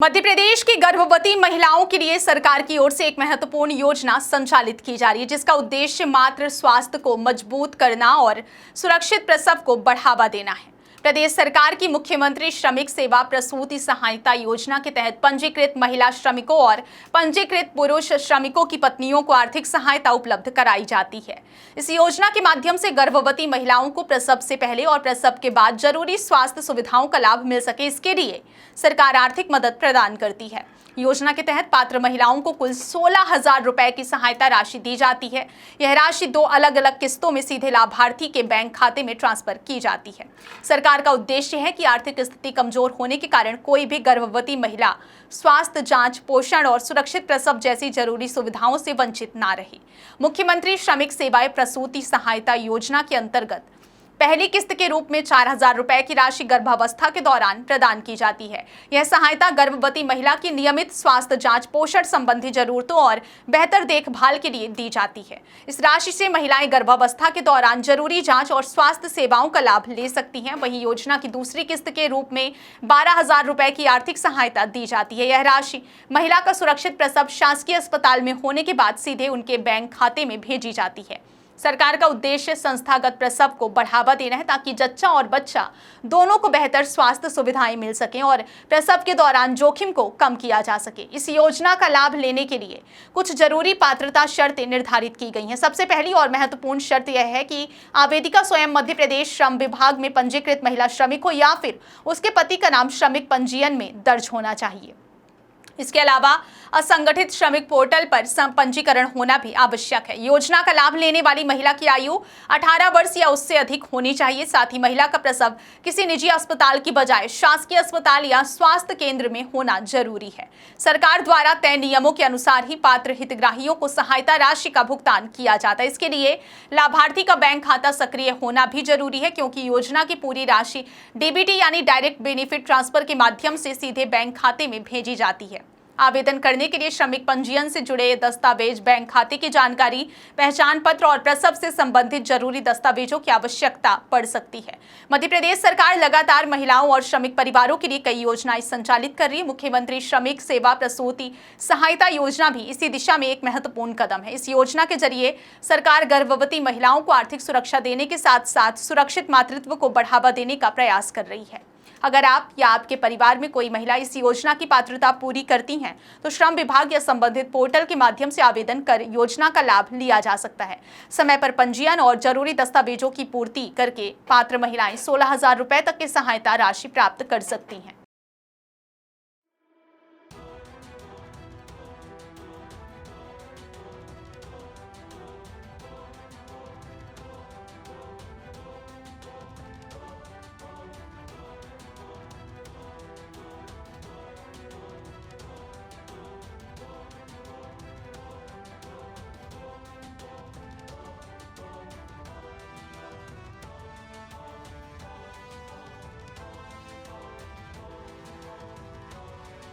मध्य प्रदेश की गर्भवती महिलाओं के लिए सरकार की ओर से एक महत्वपूर्ण योजना संचालित की जा रही है, जिसका उद्देश्य मातृ स्वास्थ्य को मजबूत करना और सुरक्षित प्रसव को बढ़ावा देना है। प्रदेश सरकार की मुख्यमंत्री श्रमिक सेवा प्रसूति सहायता योजना के तहत पंजीकृत महिला श्रमिकों और पंजीकृत पुरुष श्रमिकों की पत्नियों को आर्थिक सहायता उपलब्ध कराई जाती है। इस योजना के माध्यम से गर्भवती महिलाओं को प्रसव से पहले और प्रसव के बाद जरूरी स्वास्थ्य सुविधाओं का लाभ मिल सके, इसके लिए सरकार आर्थिक मदद प्रदान करती है। योजना के तहत पात्र महिलाओं को कुल 16,000 रुपए की सहायता राशि दी जाती है। यह राशि 2 अलग अलग किस्तों में सीधे लाभार्थी के बैंक खाते में ट्रांसफर की जाती है। सरकार का उद्देश्य है कि आर्थिक स्थिति कमजोर होने के कारण कोई भी गर्भवती महिला स्वास्थ्य जांच, पोषण और सुरक्षित प्रसव जैसी जरूरी सुविधाओं से वंचित ना रहे। मुख्यमंत्री श्रमिक सेवाएं प्रसूति सहायता योजना के अंतर्गत पहली किस्त के रूप में 4,000 रुपए की राशि गर्भावस्था के दौरान प्रदान की जाती है। यह सहायता गर्भवती महिला की नियमित स्वास्थ्य जांच, पोषण संबंधी जरूरतों और बेहतर देखभाल के लिए दी जाती है। इस राशि से महिलाएं गर्भावस्था के दौरान जरूरी जांच और स्वास्थ्य सेवाओं का लाभ ले सकती हैं। वहीं योजना की दूसरी किस्त के रूप में 12,000 रुपए की आर्थिक सहायता दी जाती है। यह राशि महिला का सुरक्षित प्रसव शासकीय अस्पताल में होने के बाद सीधे उनके बैंक खाते में भेजी जाती है। सरकार का उद्देश्य संस्थागत प्रसव को बढ़ावा देना है, ताकि जच्चा और बच्चा दोनों को बेहतर स्वास्थ्य सुविधाएं मिल सकें और प्रसव के दौरान जोखिम को कम किया जा सके। इस योजना का लाभ लेने के लिए कुछ जरूरी पात्रता शर्तें निर्धारित की गई हैं। सबसे पहली और महत्वपूर्ण शर्त यह है कि आवेदिका स्वयं मध्य प्रदेश श्रम विभाग में पंजीकृत महिला श्रमिक हो या फिर उसके पति का नाम श्रमिक पंजीयन में दर्ज होना चाहिए। इसके अलावा असंगठित श्रमिक पोर्टल पर पंजीकरण होना भी आवश्यक है। योजना का लाभ लेने वाली महिला की आयु 18 वर्ष या उससे अधिक होनी चाहिए। साथ ही महिला का प्रसव किसी निजी अस्पताल की बजाय शासकीय अस्पताल या स्वास्थ्य केंद्र में होना जरूरी है। सरकार द्वारा तय नियमों के अनुसार ही पात्र हितग्राहियों को सहायता राशि का भुगतान किया जाता है। इसके लिए लाभार्थी का बैंक खाता सक्रिय होना भी जरूरी है, क्योंकि योजना की पूरी राशि डीबीटी यानी डायरेक्ट बेनिफिट ट्रांसफर के माध्यम से सीधे बैंक खाते में भेजी जाती है। आवेदन करने के लिए श्रमिक पंजीयन से जुड़े दस्तावेज, बैंक खाते की जानकारी, पहचान पत्र और प्रसव से संबंधित जरूरी दस्तावेजों की आवश्यकता पड़ सकती है। मध्य प्रदेश सरकार लगातार महिलाओं और श्रमिक परिवारों के लिए कई योजनाएं संचालित कर रही है। मुख्यमंत्री श्रमिक सेवा प्रसूति सहायता योजना भी इसी दिशा में एक महत्वपूर्ण कदम है। इस योजना के जरिए सरकार गर्भवती महिलाओं को आर्थिक सुरक्षा देने के साथ साथ सुरक्षित मातृत्व को बढ़ावा देने का प्रयास कर रही है। अगर आप या आपके परिवार में कोई महिला इस योजना की पात्रता पूरी करती हैं, तो श्रम विभाग या संबंधित पोर्टल के माध्यम से आवेदन कर योजना का लाभ लिया जा सकता है। समय पर पंजीयन और जरूरी दस्तावेजों की पूर्ति करके पात्र महिलाएं 16,000 रुपए तक की सहायता राशि प्राप्त कर सकती हैं।